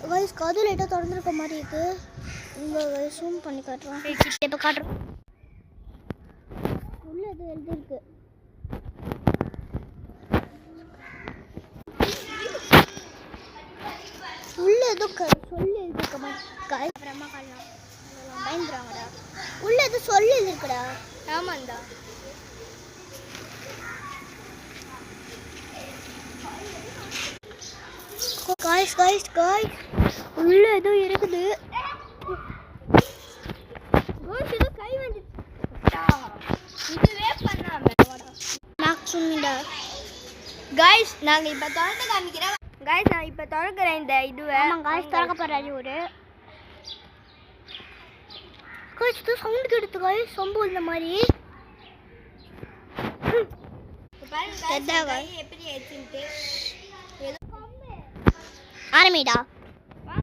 Guys கதவு லைட்டா திறந்திருக்க மாதிரி இருக்கு. இங்க ஜூம் பண்ணி காட்டுறேன். இப்ப காட்டுறேன். உள்ள ஏதோ எழுதி இருக்கு. உள்ள ஏதோ சொல்லி எழுதிருக்க மாதிரி. गाइस அப்புறமா காணலாம். அதெல்லாம் பயந்துறாங்கடா. உள்ள ஏதோ சொல்லி எழுதிருக்குடா. ஆமாண்டா. गाइस உள்ள ஏதோ இருக்குது. गाइस ஏதோ கை வந்துட்டா. இதுவே பண்ணாம நான் சும்மிடா. गाइस நாங்க இப்ப திறந்து காமிக்கிறோம். गाइस நான் இப்ப திறக்கறேன் இந்த இதுவே. ஆமா गाइस திறக்க போறாரு ஒரு. गाइस இது சவுண்ட் கேடுது गाइस சம்பு இந்த மாதிரி. பாருங்க गाइस எப்படி ஏத்திட்டு ஆரம்பிடா.